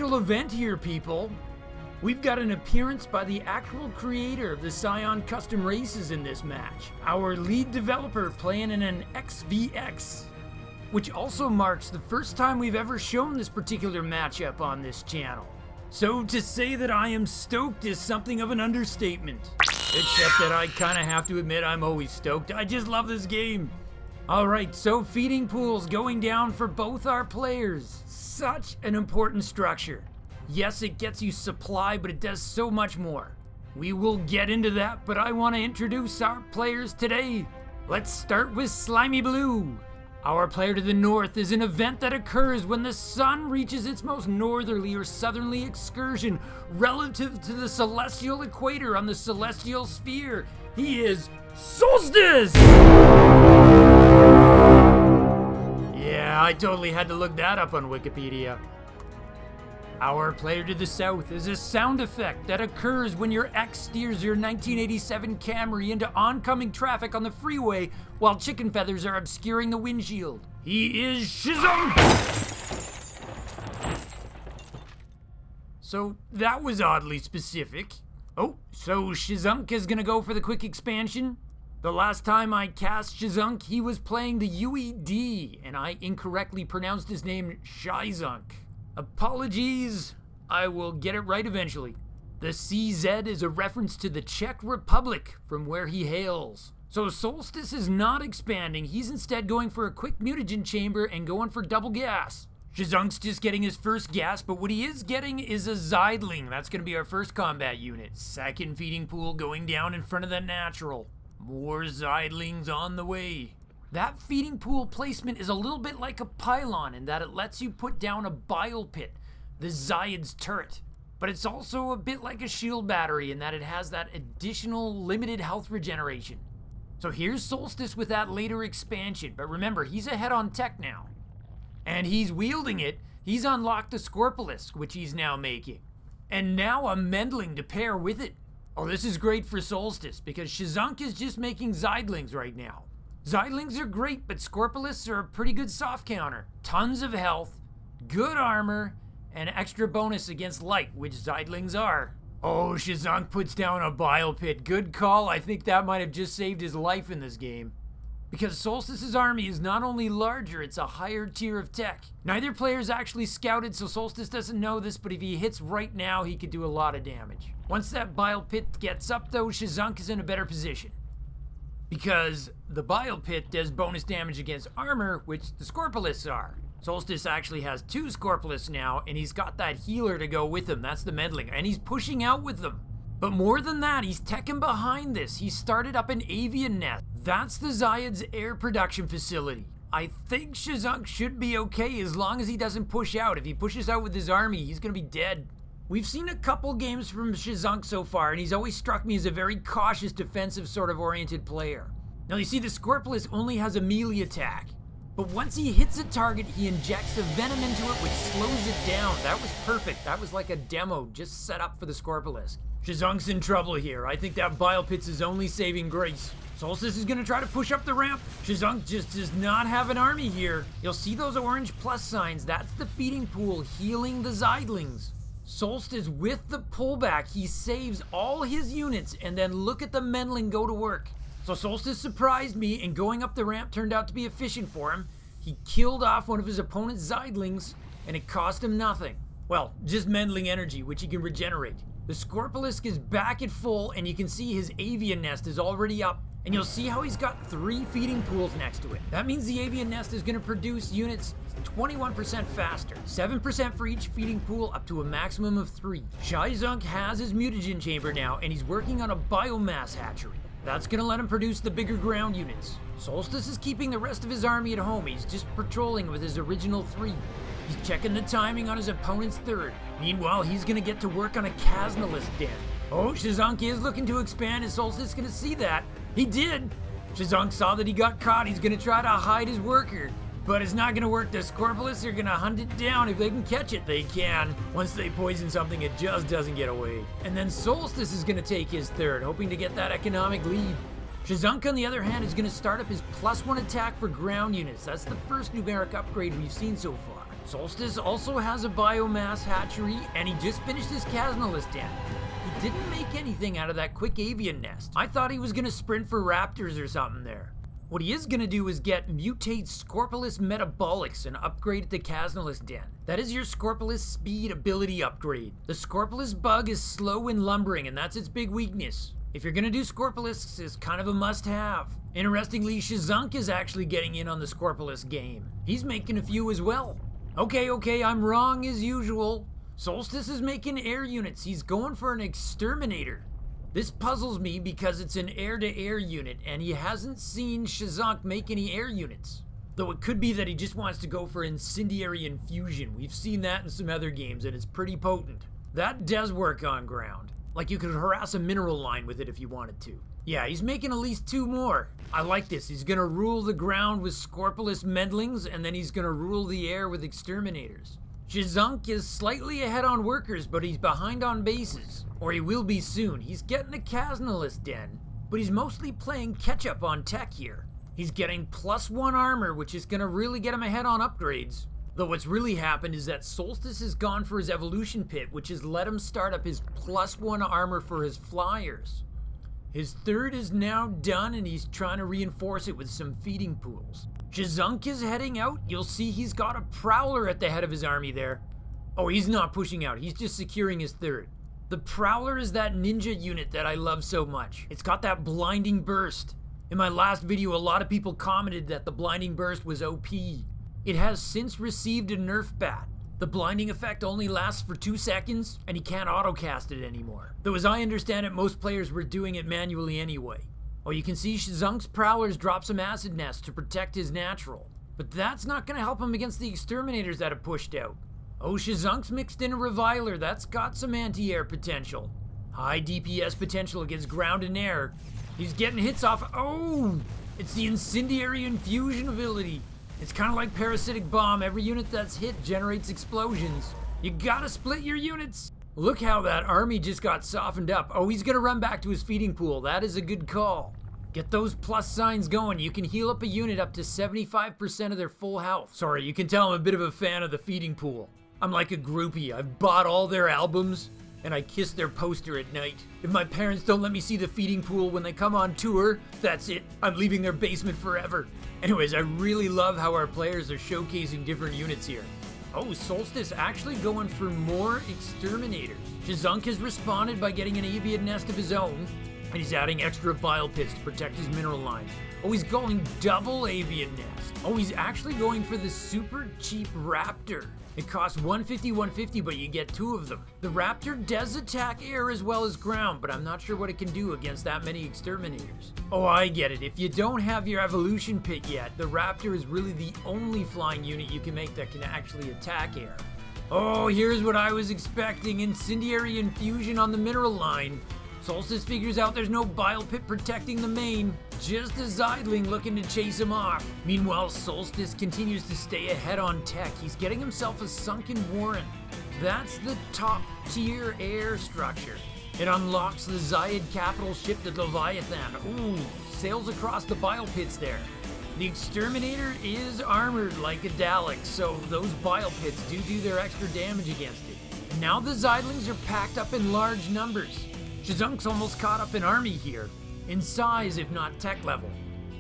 special event here, people. We've got an appearance by the actual creator of the Scion custom races in this match. Our lead developer playing in an XVX, which also marks the first time we've ever shown this particular matchup on this channel. So to say that I am stoked is something of an understatement. Except that I kinda have to admit I'm always stoked. I just love this game. Alright, so feeding pools going down for both our players. Such an important structure. Yes, it gets you supply, but it does so much more. We will get into that, but I want to introduce our players today. Let's start with Slimy Blue. Our player to the north is an event that occurs when the sun reaches its most northerly or southerly excursion relative to the celestial equator on the celestial sphere. He is Solstice! Yeah, I totally had to look that up on Wikipedia. Our player to the south is a sound effect that occurs when your ex steers your 1987 Camry into oncoming traffic on the freeway while chicken feathers are obscuring the windshield. He is Shizunk! So that was oddly specific. Oh, so Shizunk is gonna go for the quick expansion? The last time I cast Shizunk, he was playing the UED, and I incorrectly pronounced his name Shizunk. Apologies, I will get it right eventually. The CZ is a reference to the Czech Republic from where he hails. So Solstice is not expanding, he's instead going for a quick mutagen chamber and going for double gas. Shizunk's just getting his first gas, but what he is getting is a Xayid. That's going to be our first combat unit. Second feeding pool going down in front of the natural. More Xayidlings on the way. That feeding pool placement is a little bit like a pylon in that it lets you put down a bile pit, the Xayid's turret. But it's also a bit like a shield battery in that it has that additional limited health regeneration. So here's Solstice with that later expansion, but remember, he's ahead on tech now. And he's wielding it. He's unlocked the Scorpulus, which he's now making. And now a Mendling to pair with it. Oh, this is great for Solstice because Shizunk is just making Xayidlings right now. Xayidlings are great, but Scorpulus are a pretty good soft counter. Tons of health, good armor, and extra bonus against light, which Xayidlings are. Oh, Shizunk puts down a bile pit. Good call. I think that might have just saved his life in this game. Because Solstice's army is not only larger, it's a higher tier of tech. Neither player's actually scouted, so Solstice doesn't know this, but if he hits right now, he could do a lot of damage. Once that bile pit gets up though, Shizunk is in a better position. Because the bile pit does bonus damage against armor, which the Scorpulus are. Solstice actually has 2 Scorpulus now, and he's got that healer to go with him. That's the Mendling, and he's pushing out with them. But more than that, he's teching behind this. He started up an avian nest. That's the Xayid's air production facility. I think Shizunk should be okay as long as he doesn't push out. If he pushes out with his army, he's gonna be dead. We've seen a couple games from Shizunk so far, and he's always struck me as a very cautious, defensive sort of oriented player. Now you see the Scorpulus only has a melee attack, but once he hits a target, he injects a venom into it, which slows it down. That was perfect. That was like a demo just set up for the Scorpulus. Shizunk's in trouble here. I think that bile pit's his only saving grace. Solstice is gonna try to push up the ramp. Shizunk just does not have an army here. You'll see those orange plus signs. That's the feeding pool healing the Xayidlings. Solstice with the pullback, he saves all his units, and then look at the Mendling go to work. So Solstice surprised me, and going up the ramp turned out to be efficient for him. He killed off one of his opponent's Xayidlings, and it cost him nothing. Well, just Mendling energy, which he can regenerate. The Scorpulus is back at full, and you can see his avian nest is already up. And you'll see how he's got 3 feeding pools next to it. That means the avian nest is going to produce units 21% faster. 7% for each feeding pool, up to a maximum of 3. Shizunk has his mutagen chamber now, and he's working on a biomass hatchery. That's going to let him produce the bigger ground units. Solstice is keeping the rest of his army at home. He's just patrolling with his original 3. He's checking the timing on his opponent's 3rd. Meanwhile, he's going to get to work on a Chasnolist den. Oh, Shizunk is looking to expand. Is Solstice going to see that? He did! Shizunk saw that he got caught. He's gonna try to hide his worker. But it's not gonna work. The Scorpulus are gonna hunt it down. If they can catch it, they can. Once they poison something, it just doesn't get away. And then Solstice is gonna take his 3rd, hoping to get that economic lead. Shizunk, on the other hand, is gonna start up his +1 attack for ground units. That's the first numeric upgrade we've seen so far. Solstice also has a biomass hatchery, and he just finished his Casnolus den. He didn't make anything out of that quick avian nest. I thought he was gonna sprint for raptors or something there. What he is gonna do is get mutate Scorpulus Metabolics and upgrade it to Casnolus Den. That is your Scorpulus speed ability upgrade. The Scorpulus bug is slow in lumbering, and that's its big weakness. If you're gonna do Scorpulus, it's kind of a must-have. Interestingly, Shizunk is actually getting in on the Scorpulus game. He's making a few as well. Okay, I'm wrong as usual. Solstice is making air units. He's going for an exterminator. This puzzles me because it's an air-to-air unit, and he hasn't seen Shizunk make any air units. Though it could be that he just wants to go for incendiary infusion. We've seen that in some other games, and it's pretty potent. That does work on ground. Like you could harass a mineral line with it if you wanted to. Yeah, he's making at least 2 more. I like this. He's gonna rule the ground with Scorpulus Meddlings, and then he's gonna rule the air with exterminators. Shizunk is slightly ahead on workers, but he's behind on bases. Or he will be soon. He's getting a Casnolus Den, but he's mostly playing catch-up on tech here. He's getting +1 armor, which is gonna really get him ahead on upgrades. Though what's really happened is that Solstice has gone for his evolution pit, which has let him start up his +1 armor for his flyers. His 3rd is now done, and he's trying to reinforce it with some feeding pools. Shizunk is heading out. You'll see he's got a Prowler at the head of his army there. Oh, he's not pushing out. He's just securing his 3rd. The Prowler is that ninja unit that I love so much. It's got that blinding burst. In my last video, a lot of people commented that the blinding burst was OP. It has since received a nerf bat. The blinding effect only lasts for 2 seconds, and he can't autocast it anymore. Though as I understand it, most players were doing it manually anyway. Oh, you can see Shizunk's Prowlers drop some acid nests to protect his natural. But that's not gonna help him against the exterminators that have pushed out. Oh, Shizunk's mixed in a Reviler. That's got some anti-air potential. High DPS potential against ground and air. He's getting hits off. Oh! It's the Incendiary Infusion ability. It's kind of like Parasitic Bomb. Every unit that's hit generates explosions. You gotta split your units. Look how that army just got softened up. Oh, he's gonna run back to his feeding pool. That is a good call. Get those plus signs going. You can heal up a unit up to 75% of their full health. Sorry, you can tell I'm a bit of a fan of the feeding pool. I'm like a groupie. I've bought all their albums, and I kiss their poster at night. If my parents don't let me see the feeding pool when they come on tour, that's it. I'm leaving their basement forever. Anyways, I really love how our players are showcasing different units here. Oh, Solstice actually going for more exterminators. Shizunk has responded by getting an avian nest of his own, and he's adding extra bile pits to protect his mineral lines. Oh, he's going double avian nest. Oh, he's actually going for the super cheap Raptor. It costs 150, but you get 2 of them. The Raptor does attack air as well as ground, but I'm not sure what it can do against that many exterminators. Oh, I get it. If you don't have your evolution pit yet, the Raptor is really the only flying unit you can make that can actually attack air. Oh, here's what I was expecting. Incendiary Infusion on the mineral line. Solstice figures out there's no bile pit protecting the main. Just a Xayid looking to chase him off. Meanwhile, Solstice continues to stay ahead on tech. He's getting himself a sunken warren. That's the top tier air structure. It unlocks the Xayid capital ship, the Leviathan. Ooh, sails across the bile pits there. The exterminator is armored like a Dalek, so those bile pits do their extra damage against it. Now the Xayidlings are packed up in large numbers. Shizunk's almost caught up in army here, in size if not tech level.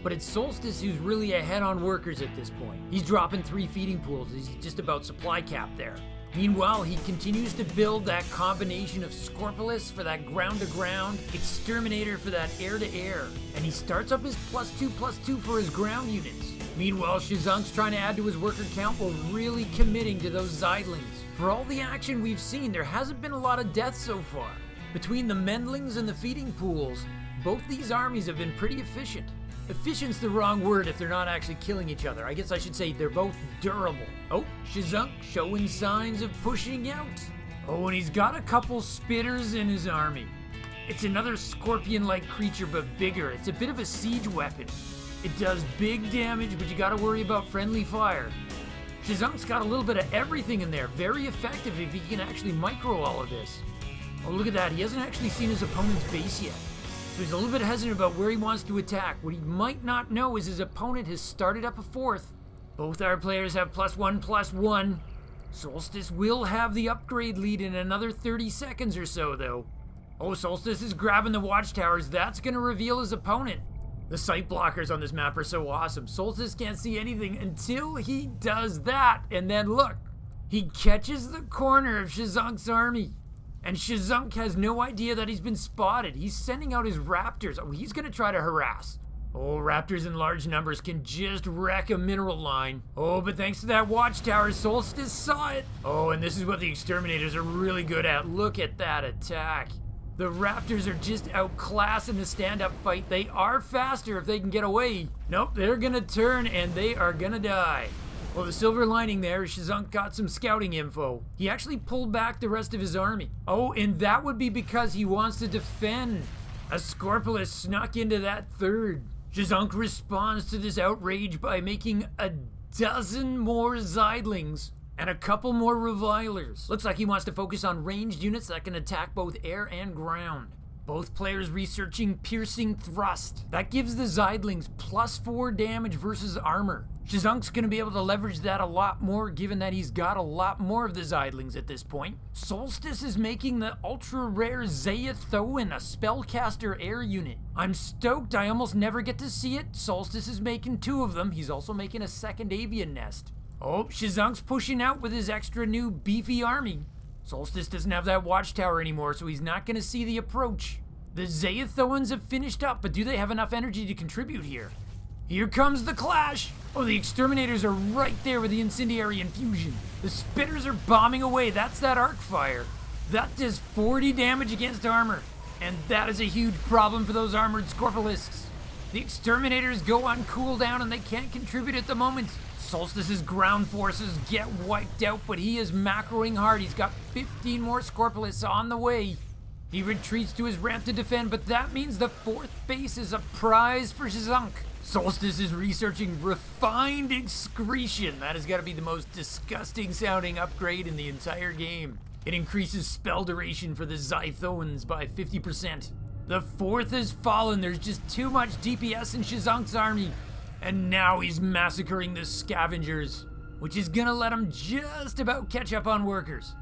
But it's Solstice who's really ahead on workers at this point. He's dropping 3 feeding pools, he's just about supply cap there. Meanwhile, he continues to build that combination of Scorpulus for that ground-to-ground, Exterminator for that air-to-air, and he starts up his +2/+2 for his ground units. Meanwhile, Shizunk's trying to add to his worker count while really committing to those Xayidlings. For all the action we've seen, there hasn't been a lot of deaths so far. Between the Mendlings and the feeding pools, both these armies have been pretty efficient. Efficient's the wrong word if they're not actually killing each other. I guess I should say they're both durable. Oh, Shizunk showing signs of pushing out. Oh, and he's got a couple spitters in his army. It's another scorpion-like creature, but bigger. It's a bit of a siege weapon. It does big damage, but you gotta worry about friendly fire. Shizunk's got a little bit of everything in there. Very effective if he can actually micro all of this. Oh, look at that. He hasn't actually seen his opponent's base yet. So he's a little bit hesitant about where he wants to attack. What he might not know is his opponent has started up a 4th. Both our players have +1/+1. Solstice will have the upgrade lead in another 30 seconds or so, though. Oh, Solstice is grabbing the watchtowers. That's gonna reveal his opponent. The sight blockers on this map are so awesome. Solstice can't see anything until he does that. And then look, he catches the corner of Shizunk's army. And Shizunk has no idea that he's been spotted. He's sending out his raptors. Oh, he's gonna try to harass. Oh, raptors in large numbers can just wreck a mineral line. Oh, but thanks to that watchtower, Solstice saw it. Oh, and this is what the exterminators are really good at. Look at that attack. The raptors are just outclassing the stand-up fight. They are faster if they can get away. Nope, they're gonna turn and they are gonna die. Well, the silver lining there is Shizunk got some scouting info. He actually pulled back the rest of his army. Oh, and that would be because he wants to defend. A Scorpulus snuck into that third. Shizunk responds to this outrage by making a dozen more Zydlings and a couple more revilers. Looks like he wants to focus on ranged units that can attack both air and ground. Both players researching piercing thrust. That gives the Zydlings +4 damage versus armor. Shizunk's gonna be able to leverage that a lot more given that he's got a lot more of the Zydlings at this point. Solstice is making the ultra rare Xayid, a spellcaster air unit. I'm stoked, I almost never get to see it. Solstice is making 2 of them. He's also making a second avian nest. Oh, Shizunk's pushing out with his extra new beefy army. Solstice doesn't have that watchtower anymore, so he's not gonna see the approach. The Xayid have finished up, but do they have enough energy to contribute here? Here comes the clash! Oh, the exterminators are right there with the incendiary infusion. The spitters are bombing away. That's that arc fire. That does 40 damage against armor. And that is a huge problem for those armored Scorpulisks. The exterminators go on cooldown and they can't contribute at the moment. Solstice's ground forces get wiped out, but he is macroing hard. He's got 15 more Scorpulists on the way. He retreats to his ramp to defend, but that means the 4th base is a prize for Shizunk. Solstice is researching refined excretion. That has got to be the most disgusting sounding upgrade in the entire game. It increases spell duration for the Zythoans by 50%. The 4th has fallen. There's just too much DPS in Shizunk's army. And now he's massacring the scavengers, which is gonna let him just about catch up on workers.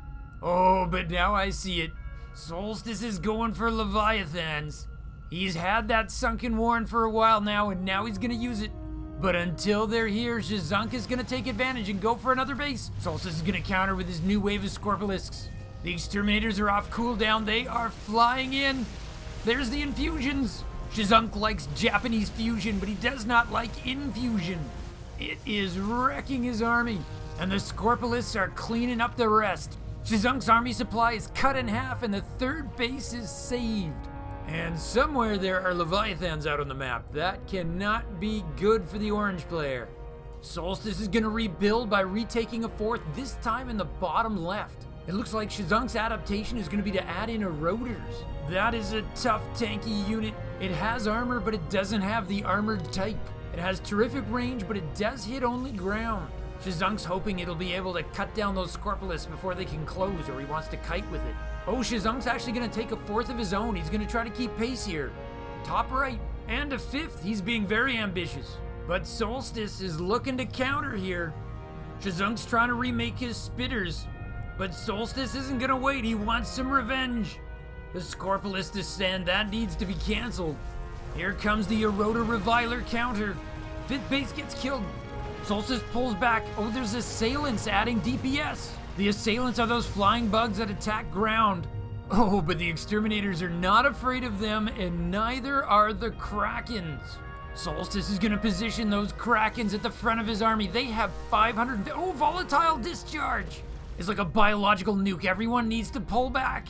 Oh, but now I see it. Solstice is going for Leviathans. He's had that sunken warren for a while now, and now he's gonna use it. But until they're here, Shizunk is gonna take advantage and go for another base. Solstice is gonna counter with his new wave of Scorpulisks. The exterminators are off cooldown. They are flying in. There's the infusions. Shizunk likes Japanese fusion, but he does not like infusion. It is wrecking his army, and the Scorpulists are cleaning up the rest. Shizunk's army supply is cut in half, and the 3rd base is saved. And somewhere there are Leviathans out on the map. That cannot be good for the orange player. Solstice is gonna rebuild by retaking a 4th, this time in the bottom left. It looks like Shizunk's adaptation is gonna be to add in eroders. That is a tough, tanky unit. It has armor, but it doesn't have the armored type. It has terrific range, but it does hit only ground. Shizunk's hoping it'll be able to cut down those Scorpulists before they can close, or he wants to kite with it. Oh, Shizunk's actually gonna take a 4th of his own. He's gonna try to keep pace here. Top right, and a 5th. He's being very ambitious. But Solstice is looking to counter here. Shizunk's trying to remake his spitters, but Solstice isn't gonna wait. He wants some revenge. The Scorpulus descend, that needs to be canceled. Here comes the Eroder Reviler counter. 5th base gets killed. Solstice pulls back. Oh, there's assailants adding DPS. The assailants are those flying bugs that attack ground. Oh, but the exterminators are not afraid of them, and neither are the Krakens. Solstice is gonna position those Krakens at the front of his army. They have 500, oh, volatile discharge. It's like a biological nuke. Everyone needs to pull back.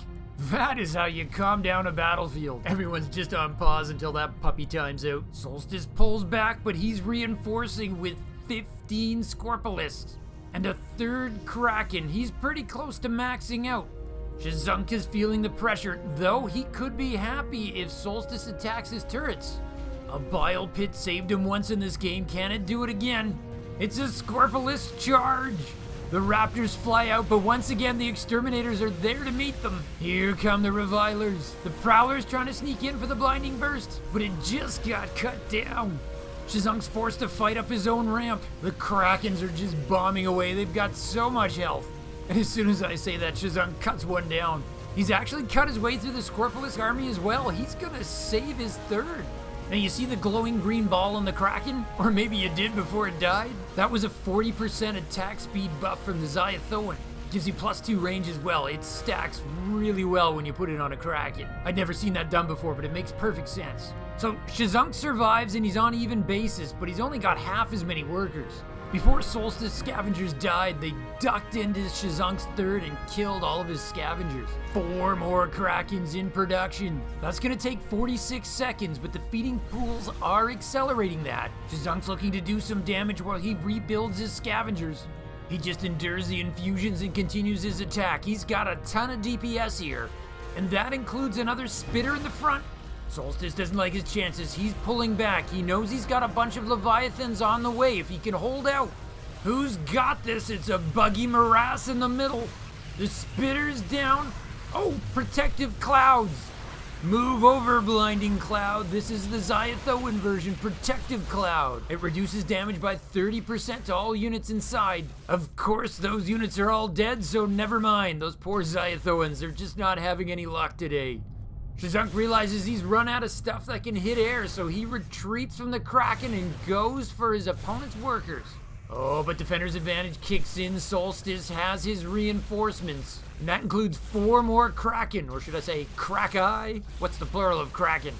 That is how you calm down a battlefield. Everyone's just on pause until that puppy time's out. Solstice pulls back, but he's reinforcing with 15 Scorpulists and a 3rd Kraken. He's pretty close to maxing out. Shizunk is feeling the pressure, though he could be happy if Solstice attacks his turrets. A bile pit saved him once in this game. Can it do it again? It's a Scorpulist charge. The raptors fly out, but once again the exterminators are there to meet them. Here come the revilers. The prowler's trying to sneak in for the blinding burst, but it just got cut down. Shizunk's forced to fight up his own ramp. The Krakens are just bombing away. They've got so much health. And as soon as I say that, Shizunk cuts one down. He's actually cut his way through the Scorpulus army as well. He's gonna save his third. Now you see the glowing green ball on the Kraken? Or maybe you did before it died? That was a 40% attack speed buff from the Xayathoan. Gives you +2 range as well. It stacks really well when you put it on a Kraken. I'd never seen that done before, but it makes perfect sense. So Shizunk survives and he's on even basis, but he's only got half as many workers. Before Solstice scavengers died, they ducked into Shizunk's third and killed all of his scavengers. 4 more Krakens in production. That's gonna take 46 seconds, but the feeding pools are accelerating that. Shizunk's looking to do some damage while he rebuilds his scavengers. He just endures the infusions and continues his attack. He's got a ton of DPS here, and that includes another spitter in the front. Solstice doesn't like his chances. He's pulling back. He knows he's got a bunch of Leviathans on the way if he can hold out. Who's got this? It's a buggy morass in the middle. The spitter's down. Oh, protective clouds. Move over, blinding cloud. This is the Xayathoan version, protective cloud. It reduces damage by 30% to all units inside. Of course, those units are all dead, so never mind. Those poor Xayathoans, they're just not having any luck today. Shizunk realizes he's run out of stuff that can hit air, so he retreats from the Kraken and goes for his opponent's workers. Oh, but Defender's advantage kicks in. Solstice has his reinforcements, and that includes 4 more Kraken, or should I say Krakai? What's the plural of Kraken?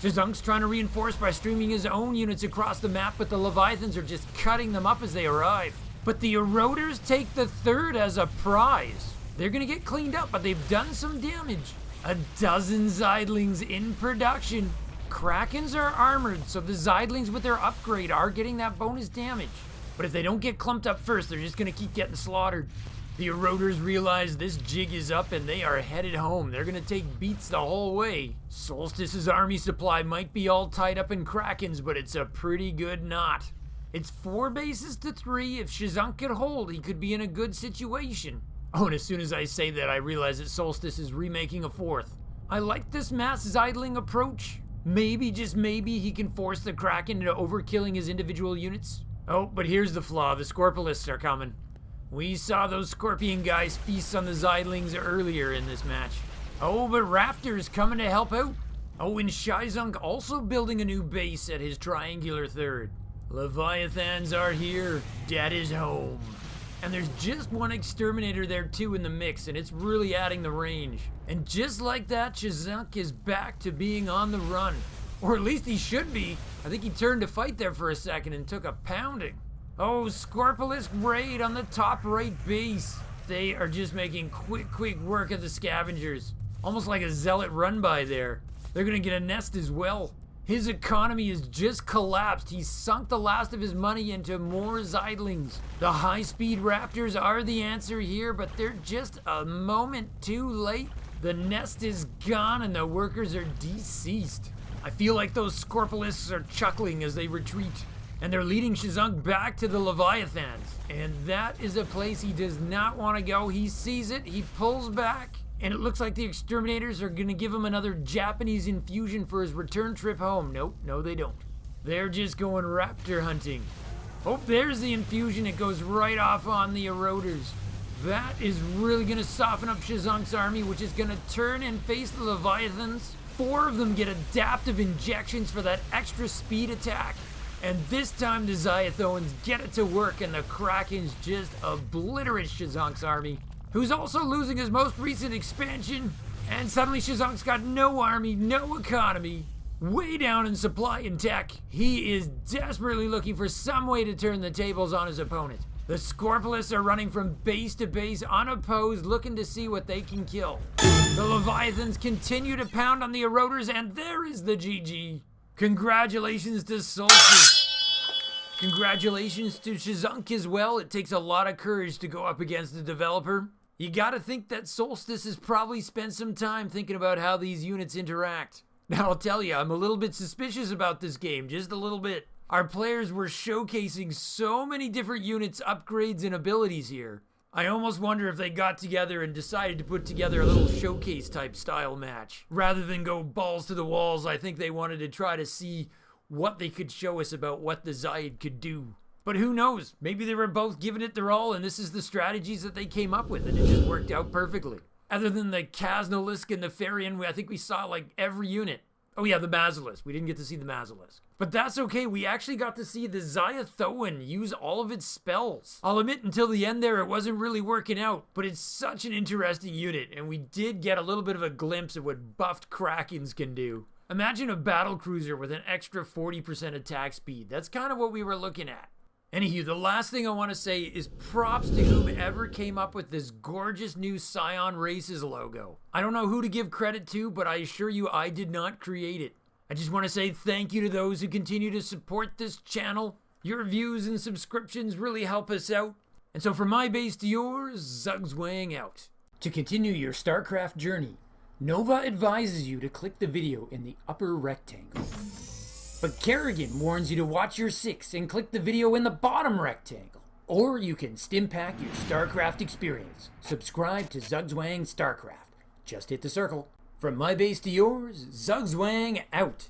Shizunk's trying to reinforce by streaming his own units across the map, but the Leviathans are just cutting them up as they arrive. But the Eroders take the third as a prize. They're gonna get cleaned up, but they've done some damage. A dozen Zydlings in production. Krakens are armored, so the Zydlings with their upgrade are getting that bonus damage. But if they don't get clumped up first, they're just gonna keep getting slaughtered. The Eroders realize this jig is up and they are headed home. They're gonna take beats the whole way. Solstice's army supply might be all tied up in Krakens, but it's a pretty good knot. It's 4 bases to 3. If Shizunk could hold, he could be in a good situation. Oh, and as soon as I say that, I realize that Solstice is remaking a 4th. I like this mass Zydling approach. Maybe, just maybe, he can force the Kraken into overkilling his individual units. Oh, but here's the flaw. The Scorpulists are coming. We saw those Scorpion guys feast on the Zydlings earlier in this match. Oh, but Raptor's coming to help out. Oh, and Shizunk also building a new base at his triangular third. Leviathans are here. Dad is home. And there's just 1 exterminator there too in the mix, and it's really adding the range. And just like that, Shizunk is back to being on the run. Or at least he should be. I think he turned to fight there for a second and took a pounding. Oh, Scorpulus raid on the top right base. They are just making quick work of the scavengers. Almost like a zealot run by there. They're gonna get a nest as well. His economy has just collapsed. He's sunk the last of his money into more Zydlings. The high-speed Raptors are the answer here, but they're just a moment too late. The nest is gone and the workers are deceased. I feel like those Scorpulists are chuckling as they retreat, and they're leading Shizunk back to the Leviathans. And that is a place he does not want to go. He sees it, he pulls back, and it looks like the exterminators are gonna give him another Japanese infusion for his return trip home. Nope, no they don't. They're just going raptor hunting. Oh, there's the infusion. It goes right off on the Eroders. That is really gonna soften up Shizunk's army, which is gonna turn and face the Leviathans. 4 of them get adaptive injections for that extra speed attack. And this time the Xayathoans get it to work and the Krakens just obliterate Shizunk's army, who's also losing his most recent expansion. And suddenly Shizunk's got no army, no economy, way down in supply and tech. He is desperately looking for some way to turn the tables on his opponent. The Scorpulists are running from base to base unopposed, looking to see what they can kill. The Leviathans continue to pound on the Eroders, and there is the GG. Congratulations to Solstice. Congratulations to Shizunk as well. It takes a lot of courage to go up against the developer. You gotta think that Solstice has probably spent some time thinking about how these units interact. Now I'll tell you, I'm a little bit suspicious about this game, just a little bit. Our players were showcasing so many different units, upgrades, and abilities here. I almost wonder if they got together and decided to put together a little showcase type style match. Rather than go balls to the walls, I think they wanted to try to see what they could show us about what the Xayid could do. But who knows? Maybe they were both giving it their all and this is the strategies that they came up with and it just worked out perfectly. Other than the Kaznalisk and the Therian, I think we saw like every unit. Oh yeah, the Basilisk. We didn't get to see the Basilisk. But that's okay, we actually got to see the Xayathoan use all of its spells. I'll admit until the end there it wasn't really working out, but it's such an interesting unit and we did get a little bit of a glimpse of what buffed Krakens can do. Imagine a battle cruiser with an extra 40% attack speed. That's kind of what we were looking at. Anywho, the last thing I want to say is props to whomever came up with this gorgeous new Scion Races logo. I don't know who to give credit to, but I assure you I did not create it. I just want to say thank you to those who continue to support this channel. Your views and subscriptions really help us out. And so from my base to yours, Zugzwang out. To continue your Starcraft journey, Nova advises you to click the video in the upper rectangle. But Kerrigan warns you to watch your 6 and click the video in the bottom rectangle. Or you can stimpack your Starcraft experience. Subscribe to Zugzwang Starcraft. Just hit the circle. From my base to yours, Zugzwang out.